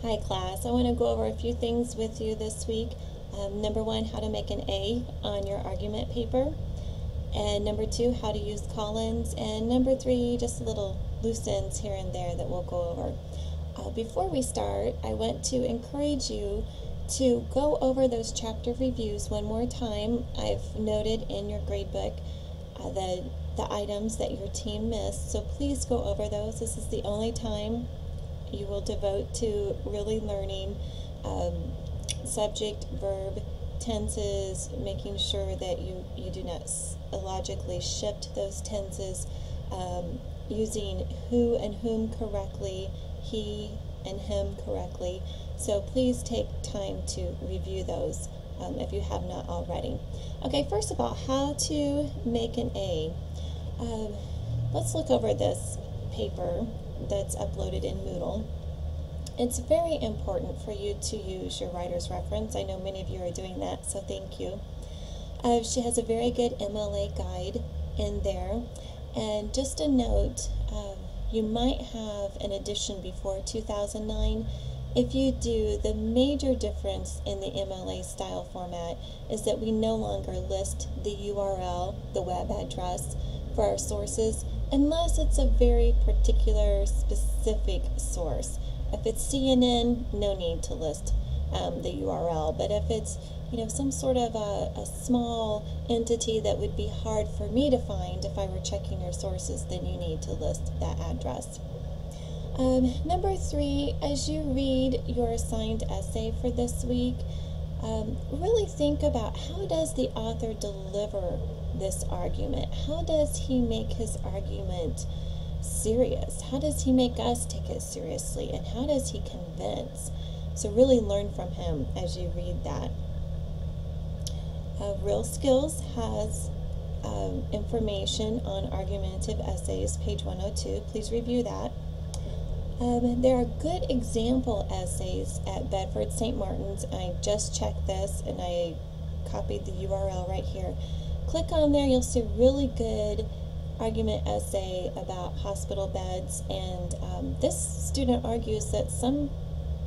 Hi class, I want to go over a few things with you this week. Number one, how to make an A on your argument paper. And number two, how to use Collins. And number three, just little loose ends here and there that we'll go over. Before we start, I want to encourage you to go over those chapter reviews one more time. I've noted in your gradebook the items that your team missed, so please go over those. This is the only time you will devote to really learning subject, verb, tenses, making sure that you do not illogically shift those tenses, using who and whom correctly, he and him correctly. So please take time to review those if you have not already. Okay, first of all, how to make an A. Let's look over this paper that's uploaded in Moodle. It's very important for you to use your writer's reference. I know many of you are doing that, so thank you. She has a very good MLA guide in there. And just a note, you might have an edition before 2009. If you do, the major difference in the MLA style format is that we no longer list the URL, the web address, for our sources, unless it's a very particular, specific source. If it's CNN, no need to list the URL, but if it's some sort of a small entity that would be hard for me to find if I were checking your sources, then you need to list that address. Number three, as you read your assigned essay for this week, really think about how does the author deliver this argument? How does he make his argument serious? How does he make us take it seriously? And how does he convince? So really learn from him as you read that. Real Skills has information on argumentative essays, page 102. Please review that. There are good example essays at Bedford St. Martin's. I just checked this and I copied the URL right here. Click on there, you'll see a really good argument essay about hospital beds, and this student argues that some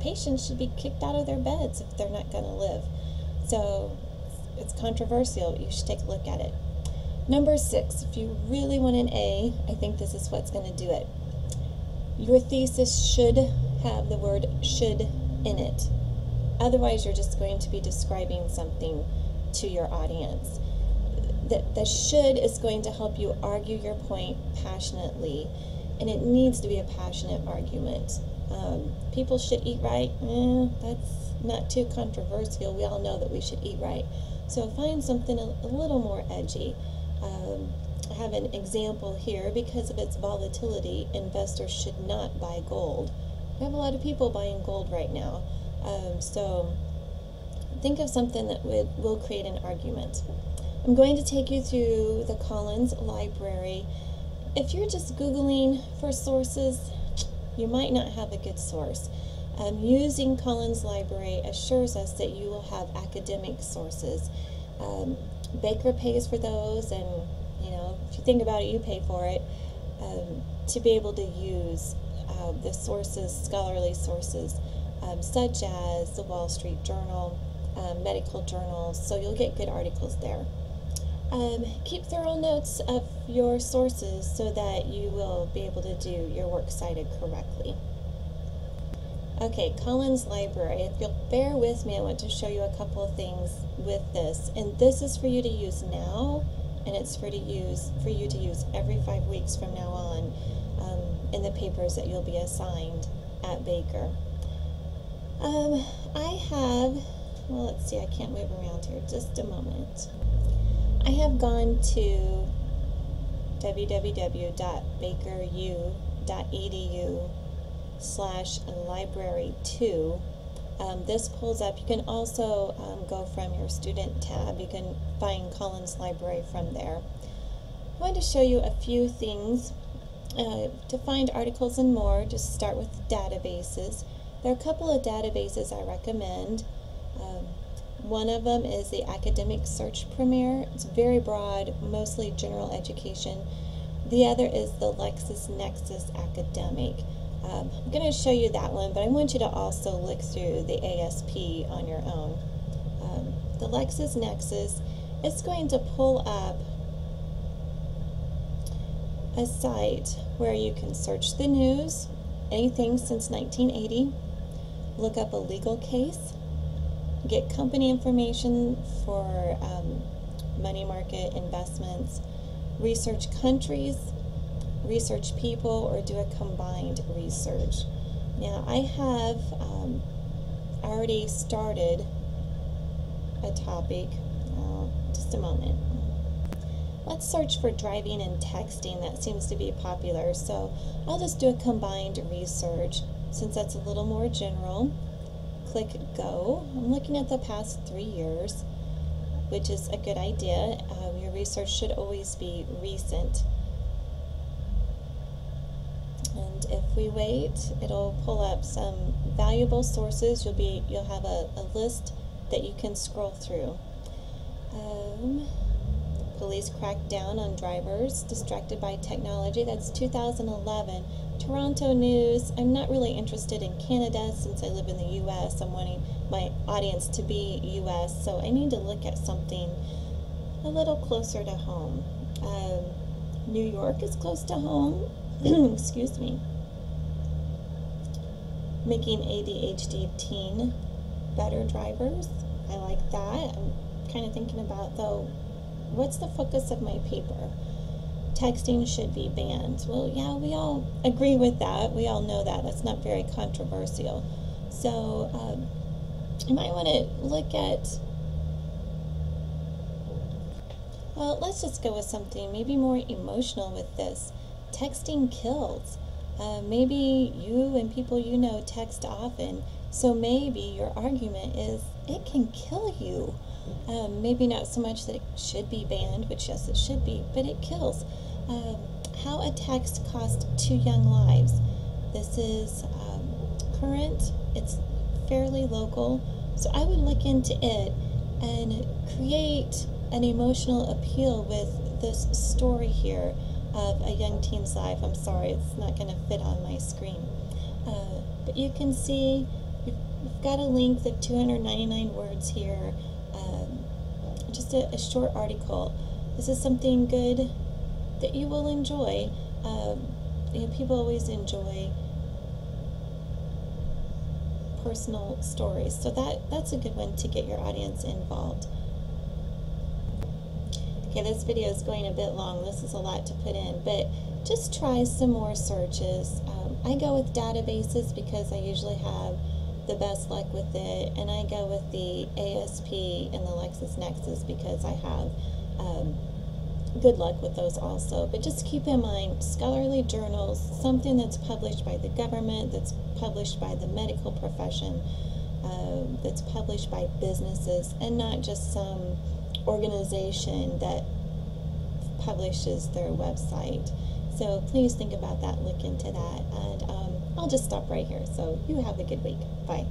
patients should be kicked out of their beds if they're not going to live. So it's controversial. You should take a look at it. Number 6, if you really want an A, I think this is what's going to do it. Your thesis should have the word should in it. Otherwise, you're just going to be describing something to your audience. The should is going to help you argue your point passionately, and it needs to be a passionate argument. People should eat right. That's not too controversial. We all know that we should eat right. So find something a little more edgy. I have an example here. Because of its volatility, investors should not buy gold. We have a lot of people buying gold right now. So think of something that will create an argument. I'm going to take you through the Collins library. If you're just Googling for sources, you might not have a good source. Using Collins library assures us that you will have academic sources. Baker pays for those, and if you think about it, you pay for it, to be able to use the sources, scholarly sources, such as the Wall Street Journal, medical journals, so you'll get good articles there. Keep thorough notes of your sources so that you will be able to do your works cited correctly. Okay, Collins Library. If you'll bear with me, I want to show you a couple of things with this. And this is for you to use now, and it's for you to use every 5 weeks from now on in the papers that you'll be assigned at Baker. I have, well, let's see, I can't move around here, just a moment. I have gone to www.bakeru.edu/library2. This pulls up. You can also go from your student tab. You can find Collins Library from there. I wanted to show you a few things. To find articles and more, just start with databases. There are a couple of databases I recommend. One of them is the Academic Search Premier. It's very broad, mostly general education. The other is the LexisNexis Academic. I'm going to show you that one, but I want you to also look through the ASP on your own. The LexisNexis, it's going to pull up a site where you can search the news, anything since 1980, look up a legal case, get company information for money market investments, research countries, research people, or do a combined research. Now I have already started a topic. Just a moment. Let's search for driving and texting. That seems to be popular, so I'll just do a combined research since that's a little more general. Click go. I'm looking at the past 3 years, which is a good idea. Your research should always be recent. And if we wait, it'll pull up some valuable sources. You'll have a list that you can scroll through. Police crack down on drivers distracted by technology. That's 2011. Toronto News. I'm not really interested in Canada since I live in the U.S. I'm wanting my audience to be U.S., so I need to look at something a little closer to home. New York is close to home. Excuse me. Making ADHD teen better drivers. I like that. I'm kind of thinking about, though, what's the focus of my paper? Texting should be banned. Well, yeah, we all agree with that. We all know that. That's not very controversial. So you might want to look at, well, let's just go with something maybe more emotional with this. Texting kills. Maybe you and people you know text often, so maybe your argument is it can kill you. Maybe not so much that it should be banned, which yes, it should be, but it kills. How a text cost 2 young lives. This is current. It's fairly local, so I would look into it and create an emotional appeal with this story here of a young teen's life. I'm sorry, it's not going to fit on my screen. But you can see we've got a length of 299 words here. Just a short article. This is something good that you will enjoy. People always enjoy personal stories, so that's a good one to get your audience involved. Okay, this video is going a bit long. This is a lot to put in, but just try some more searches. I go with databases because I usually have the best luck with it, and I go with the ASP and the LexisNexis because I have good luck with those also. But just keep in mind, scholarly journals, something that's published by the government, that's published by the medical profession, that's published by businesses, and not just some organization that publishes their website. So please think about that, look into that, and I'll just stop right here. So you have a good week. Bye.